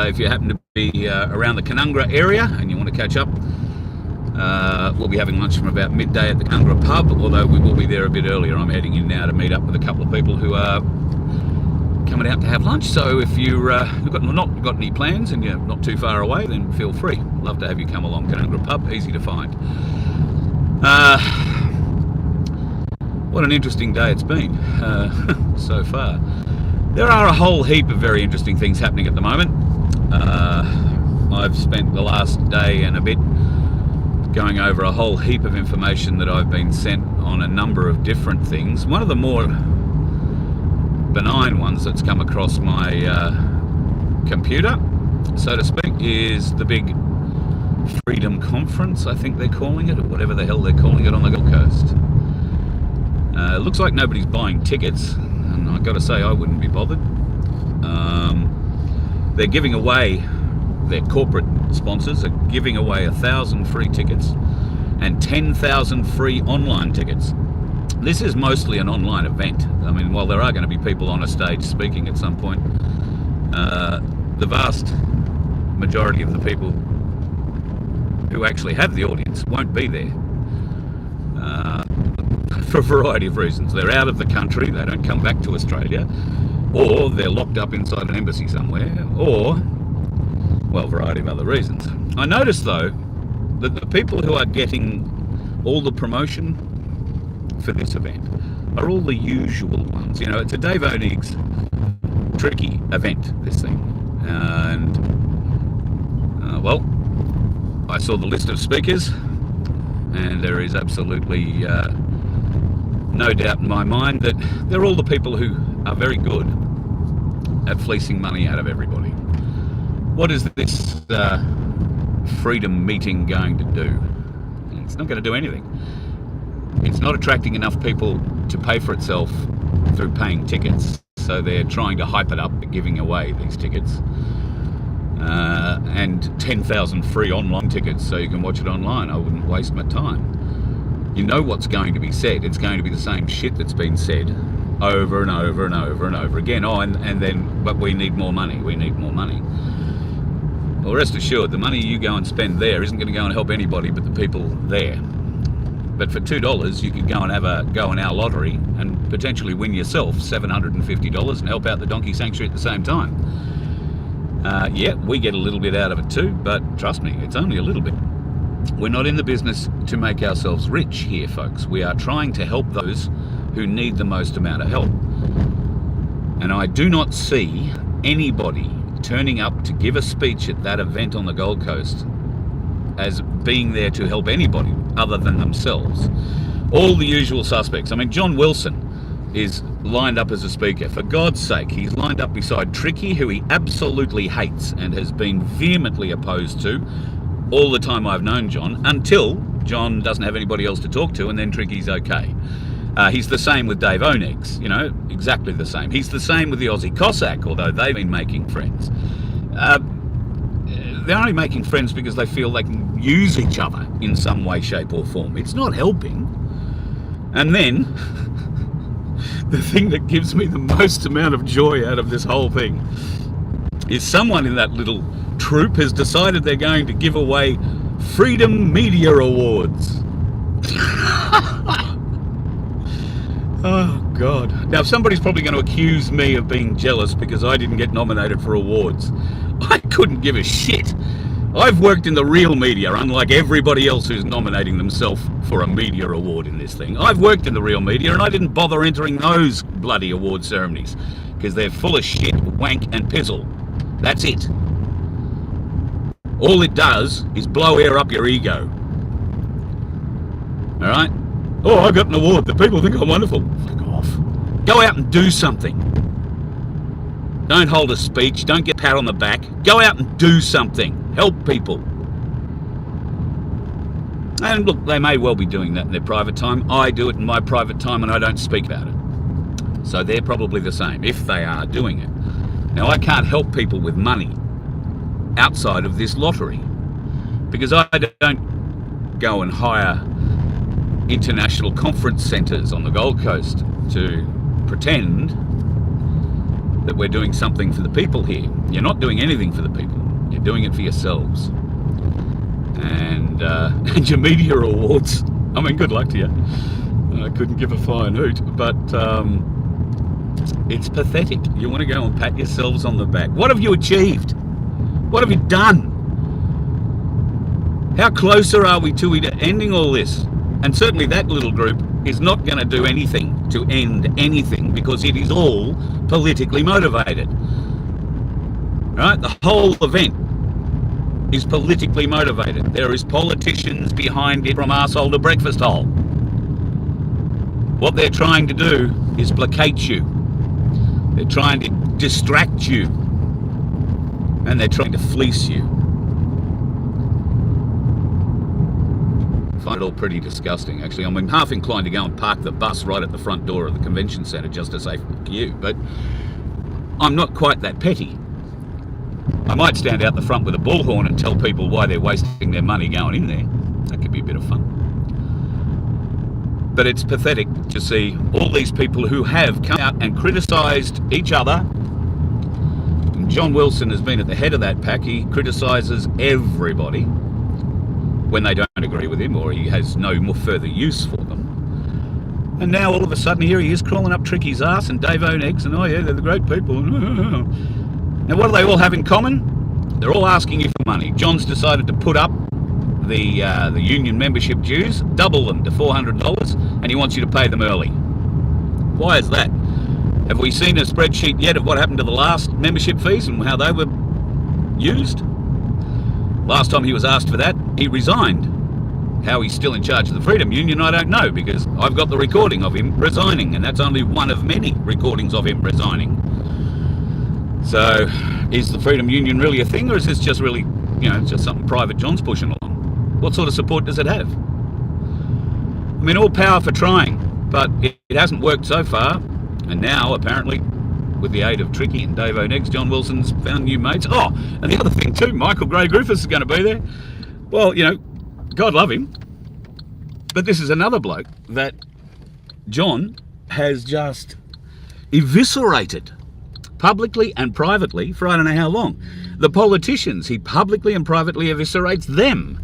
if you happen to be around the Canungra area and you want to catch up, we'll be having lunch from about midday at the Canungra pub, although we will be there a bit earlier. I'm heading in now to meet up with a couple of people who are coming out to have lunch. So if you've not got any plans and you're not too far away, then feel free. Love to have you come along. Canungra pub, easy to find. What an interesting day it's been so far. There are a whole heap of very interesting things happening at the moment. I've spent the last day and a bit going over a whole heap of information that I've been sent on a number of different things. One of the more benign ones that's come across my computer, so to speak, is the big Freedom Conference, I think they're calling it, or whatever the hell they're calling it, on the Gold Coast. It looks like nobody's buying tickets, and I've got to say I wouldn't be bothered. They're giving away, their corporate sponsors are giving away 1,000 free tickets and 10,000 free online tickets. This is mostly an online event. I mean, while there are going to be people on a stage speaking at some point, the vast majority of the people who actually have the audience won't be there. For a variety of reasons. They're out of the country, they don't come back to Australia, or they're locked up inside an embassy somewhere, or, well, a variety of other reasons. I noticed, though, that the people who are getting all the promotion for this event are all the usual ones. You know, it's a Dave Onig's tricky event, this thing. And, well, I saw the list of speakers, and there is absolutely no doubt in my mind that they're all the people who are very good at fleecing money out of everybody. What is this freedom meeting going to do? It's not going to do anything. It's not attracting enough people to pay for itself through paying tickets, so they're trying to hype it up by giving away these tickets. And 10,000 free online tickets so you can watch it online. I wouldn't waste my time. You know what's going to be said. It's going to be the same shit that's been said over and over and over and over again. Oh, and then, but we need more money. We need more money. Well, rest assured, the money you go and spend there isn't going to go and help anybody but the people there. But for $2, you could go and have a go in our lottery and potentially win yourself $750 and help out the donkey sanctuary at the same time. Yeah, we get a little bit out of it too, but trust me, it's only a little bit. We're not in the business to make ourselves rich here, folks. We are trying to help those who need the most amount of help. And I do not see anybody turning up to give a speech at that event on the Gold Coast as being there to help anybody other than themselves. All the usual suspects. I mean, John Wilson is lined up as a speaker. For God's sake, he's lined up beside Tricky, who he absolutely hates and has been vehemently opposed to all the time I've known John, until John doesn't have anybody else to talk to, and then Tricky's okay. He's the same with Dave Onig's, you know, exactly the same. He's the same with the Aussie Cossack, although they've been making friends. They're only making friends because they feel they can use each other in some way, shape or form. It's not helping. And then, the thing that gives me the most amount of joy out of this whole thing is someone in that little troupe has decided they're going to give away Freedom Media Awards. Oh, God. Now, somebody's probably going to accuse me of being jealous because I didn't get nominated for awards. I couldn't give a shit. I've worked in the real media, unlike everybody else who's nominating themselves for a media award in this thing. I've worked in the real media, and I didn't bother entering those bloody award ceremonies because they're full of shit, wank, and pizzle. That's it. All it does is blow air up your ego. All right? Oh, I got an award. The people think I'm wonderful. Fuck off. Go out and do something. Don't hold a speech. Don't get a pat on the back. Go out and do something. Help people. And look, they may well be doing that in their private time. I do it in my private time and I don't speak about it. So they're probably the same, if they are doing it. Now, I can't help people with money outside of this lottery because I don't go and hire international conference centres on the Gold Coast to pretend that we're doing something for the people here. You're not doing anything for the people. You're doing it for yourselves. And, and your media awards, I mean, good luck to you. I couldn't give a flying hoot, but it's pathetic. You want to go and pat yourselves on the back. What have you achieved? What have you done? How closer are we to ending all this? And certainly that little group is not going to do anything to end anything, because it is all politically motivated. Right? The whole event is politically motivated. There is politicians behind it from arsehole to breakfast hole. What they're trying to do is placate you. They're trying to distract you. And they're trying to fleece you. I find it all pretty disgusting, actually. I'm half inclined to go and park the bus right at the front door of the convention centre just to say fuck you, but I'm not quite that petty. I might stand out the front with a bullhorn and tell people why they're wasting their money going in there. That could be a bit of fun. But it's pathetic to see all these people who have come out and criticised each other. And John Wilson has been at the head of that pack. He criticises everybody when they don't agree with him, or he has no more further use for them. And now all of a sudden here he is crawling up Tricky's ass and Dave Oneggs, and oh yeah, they're the great people. Now what do they all have in common? They're all asking you for money. John's decided to put up the union membership dues, double them to $400, and he wants you to pay them early. Why is that? Have we seen a spreadsheet yet of what happened to the last membership fees and how they were used? Last time he was asked for that, he resigned. How he's still in charge of the Freedom Union, I don't know, because I've got the recording of him resigning, and that's only one of many recordings of him resigning. So, is the Freedom Union really a thing, or is this just really, just something private John's pushing along? What sort of support does it have? I mean, all power for trying, but it hasn't worked so far, and now, apparently, with the aid of Tricky and Dave Oneggs, John Wilson's found new mates. Oh, and the other thing too, Michael Gray-Griffiths is going to be there. Well, God love him, but this is another bloke that John has just eviscerated publicly and privately for I don't know how long. The politicians, he publicly and privately eviscerates them.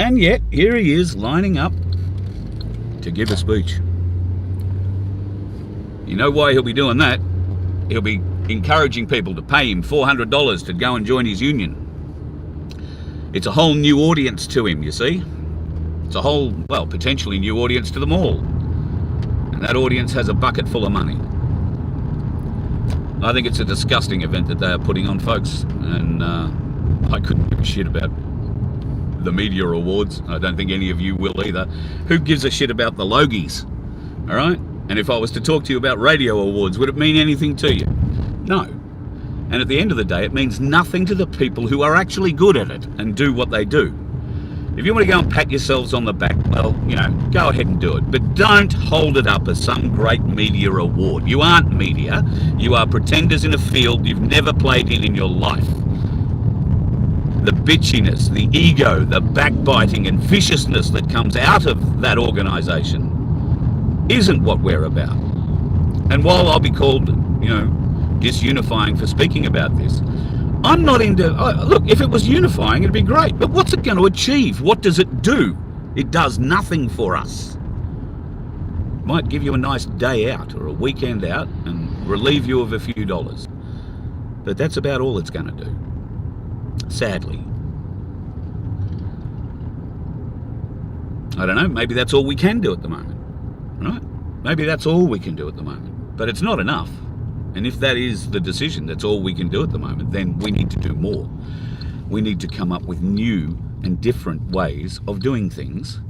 And yet, here he is lining up to give a speech. You know why he'll be doing that? He'll be encouraging people to pay him $400 to go and join his union. It's a whole new audience to him, you see. It's a whole, potentially new audience to them all. And that audience has a bucket full of money. I think it's a disgusting event that they are putting on, folks. And I couldn't give a shit about the media awards. I don't think any of you will either. Who gives a shit about the Logies? All right? And if I was to talk to you about radio awards, would it mean anything to you? No. And at the end of the day, it means nothing to the people who are actually good at it and do what they do. If you want to go and pat yourselves on the back, well, go ahead and do it. But don't hold it up as some great media award. You aren't media. You are pretenders in a field you've never played in your life. The bitchiness, the ego, the backbiting and viciousness that comes out of that organisation isn't what we're about. And while I'll be called, disunifying for speaking about this, I'm not into... look, if it was unifying, it'd be great. But what's it going to achieve? What does it do? It does nothing for us. Might give you a nice day out or a weekend out and relieve you of a few dollars. But that's about all it's going to do. Sadly. I don't know, maybe that's all we can do at the moment. Right? Maybe that's all we can do at the moment. But it's not enough. And if that is the decision, that's all we can do at the moment, then we need to do more. We need to come up with new and different ways of doing things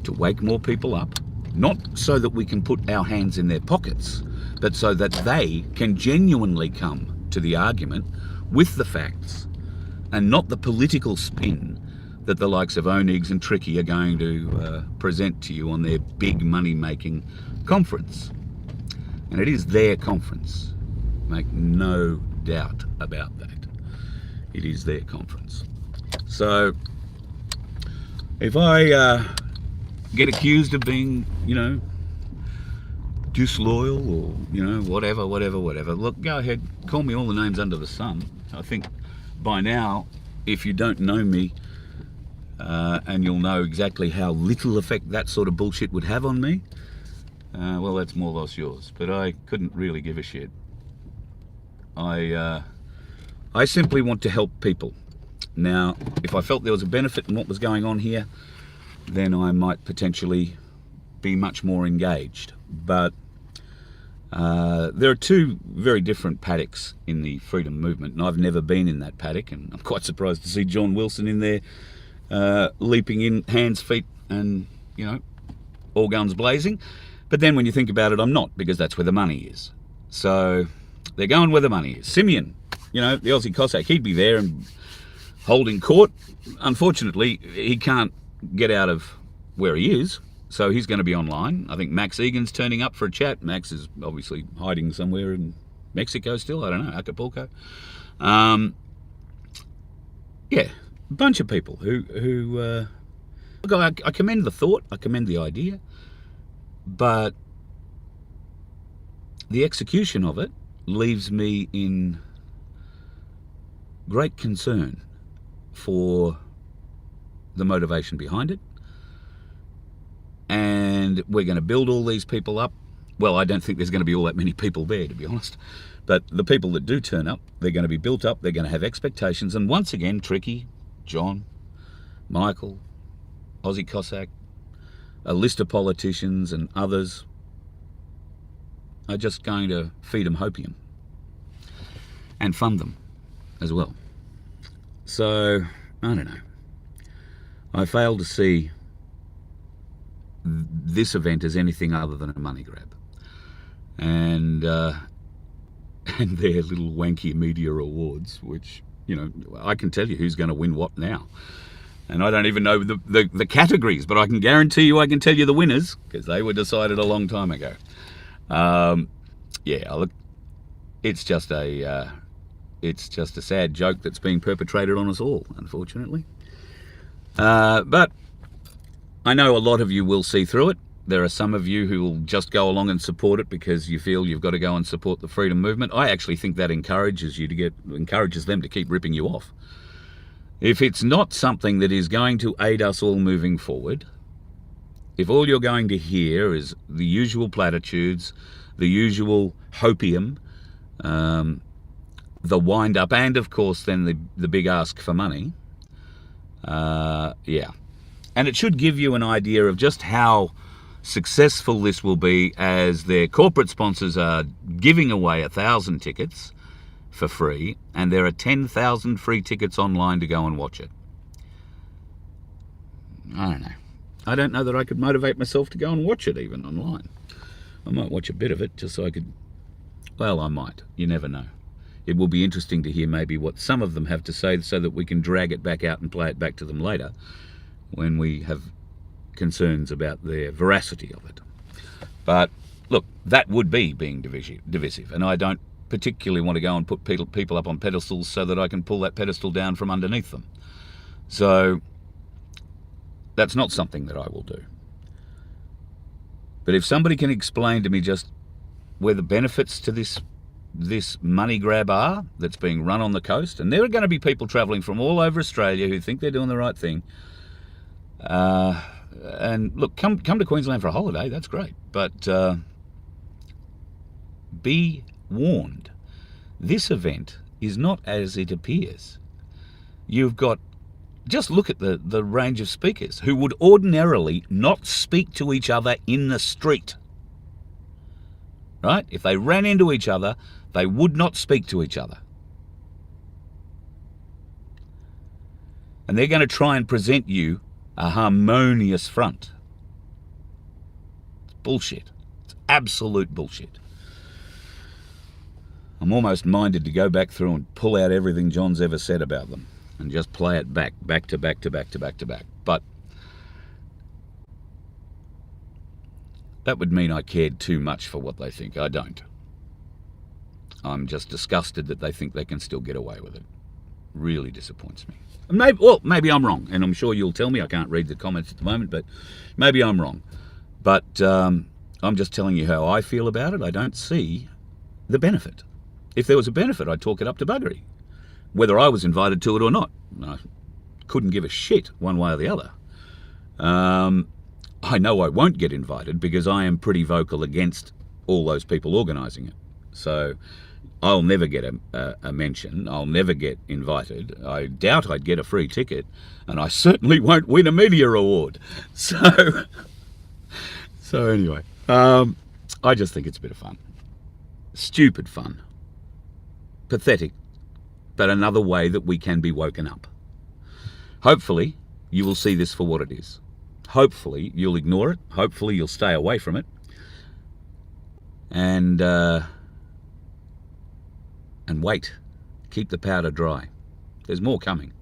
to wake more people up, not so that we can put our hands in their pockets, but so that they can genuinely come to the argument with the facts and not the political spin that the likes of Oneggs and Tricky are going to present to you on their big money-making conference. And it is their conference. Make no doubt about that. It is their conference. So, if I get accused of being, disloyal or, whatever, look, go ahead, call me all the names under the sun. I think by now, if you don't know me, and you'll know exactly how little effect that sort of bullshit would have on me, well, that's more or less yours. But I couldn't really give a shit. I simply want to help people. Now, if I felt there was a benefit in what was going on here, then I might potentially be much more engaged. But there are two very different paddocks in the freedom movement, and I've never been in that paddock, and I'm quite surprised to see John Wilson in there, leaping in, hands, feet, and, you know, all guns blazing. But then when you think about it, I'm not, because that's where the money is. So they're going where the money is. Simeon, you know, the Aussie Cossack, he'd be there and holding court. Unfortunately, he can't get out of where he is, so he's going to be online. I think Max Egan's turning up for a chat. Max is obviously hiding somewhere in Mexico still. I don't know, Acapulco. Yeah, a bunch of people who look, I commend the thought, I commend the idea, but the execution of it leaves me in great concern for the motivation behind it. And we're going to build all these people up. Well, I don't think there's going to be all that many people there, to be honest. But the people that do turn up, they're going to be built up, they're going to have expectations. And once again, Tricky, John, Michael, Aussie Cossack, a list of politicians and others are just going to feed them hopium and fund them as well. So, I don't know. I fail to see this event as anything other than a money grab. And their little wanky media awards, which, you know, I can tell you who's going to win what now. And I don't even know the categories, but I can guarantee you I can tell you the winners, because they were decided a long time ago. Yeah, look, it's just a sad joke that's being perpetrated on us all, unfortunately. But I know a lot of you will see through it. There are some of you who will just go along and support it because you feel you've got to go and support the freedom movement. I actually think that encourages them to keep ripping you off. If it's not something that is going to aid us all moving forward, if all you're going to hear is the usual platitudes, the usual hopium, the wind-up, and of course then the big ask for money, yeah. And it should give you an idea of just how successful this will be, as their corporate sponsors are giving away 1,000 tickets for free, and there are 10,000 free tickets online to go and watch it. I don't know. I don't know that I could motivate myself to go and watch it even online. I might watch a bit of it just so I could... Well, I might. You never know. It will be interesting to hear maybe what some of them have to say so that we can drag it back out and play it back to them later when we have concerns about the veracity of it. But look, that would be being divisive, and I don't particularly want to go and put people up on pedestals so that I can pull that pedestal down from underneath them. So that's not something that I will do. But if somebody can explain to me just where the benefits to this money grab are that's being run on the coast, and there are going to be people travelling from all over Australia who think they're doing the right thing. And look, come to Queensland for a holiday, that's great. But be warned, this event is not as it appears. You've got, just look at the range of speakers who would ordinarily not speak to each other in the street. Right? If they ran into each other, they would not speak to each other. And they're going to try and present you a harmonious front. It's bullshit. It's absolute bullshit. I'm almost minded to go back through and pull out everything John's ever said about them and just play it back to back to back to back to back. But that would mean I cared too much for what they think. I don't. I'm just disgusted that they think they can still get away with it. Really disappoints me. Maybe I'm wrong, and I'm sure you'll tell me. I can't read the comments at the moment, but maybe I'm wrong. But I'm just telling you how I feel about it. I don't see the benefit. If there was a benefit, I'd talk it up to buggery. whether I was invited to it or not. I couldn't give a shit one way or the other. I know I won't get invited because I am pretty vocal against all those people organising it. So I'll never get a mention. I'll never get invited. I doubt I'd get a free ticket, and I certainly won't win a media award. So anyway, I just think it's a bit of fun. Stupid fun. Pathetic, but another way that we can be woken up. Hopefully, you will see this for what it is. Hopefully, you'll ignore it. Hopefully, you'll stay away from it. And wait. Keep the powder dry. There's more coming.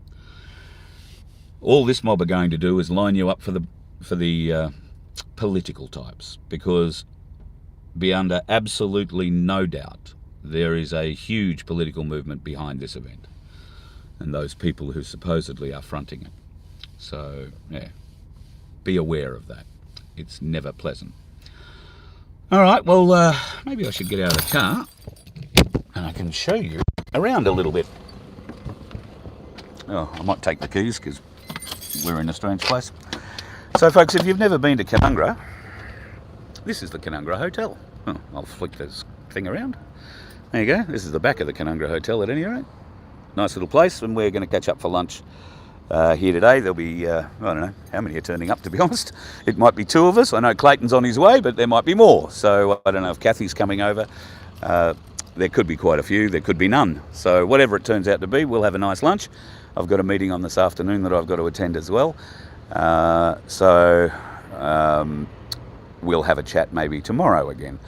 All this mob are going to do is line you up for the political types, because be under absolutely no doubt there is a huge political movement behind this event and those people who supposedly are fronting it. So, yeah, be aware of that. It's never pleasant. All right, well, maybe I should get out of the car and I can show you around a little bit. Oh, I might take the keys because we're in a strange place. So, folks, if you've never been to Canungra, this is the Canungra Hotel. Oh, I'll flick this thing around. There you go. This is the back of the Canungra Hotel at any rate. Nice little place, and we're going to catch up for lunch here today. There'll be, I don't know how many are turning up, to be honest. It might be 2 of us. I know Clayton's on his way, but there might be more. So I don't know if Kathy's coming over. There could be quite a few. There could be none. So whatever it turns out to be, we'll have a nice lunch. I've got a meeting on this afternoon that I've got to attend as well. We'll have a chat maybe tomorrow again.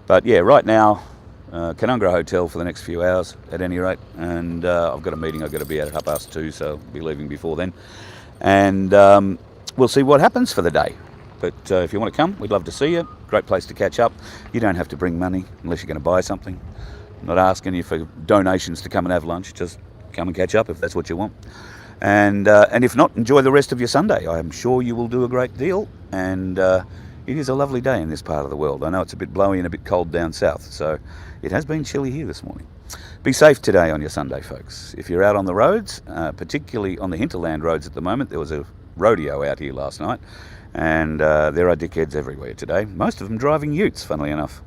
But yeah, right now, Canungra Hotel for the next few hours at any rate, and I've got a meeting I've got to be at 2:30, so I'll be leaving before then, and we'll see what happens for the day. But if you want to come, we'd love to see you. Great place to catch up. You don't have to bring money unless you're going to buy something. I'm not asking you for donations to come and have lunch. Just come and catch up if that's what you want, and if not, enjoy the rest of your Sunday. I'm sure you will do a great deal, and it is a lovely day in this part of the world. I know it's a bit blowy and a bit cold down south, so it has been chilly here this morning. Be safe today on your Sunday, folks. If you're out on the roads, particularly on the hinterland roads at the moment, there was a rodeo out here last night, and there are dickheads everywhere today. Most of them driving utes, funnily enough.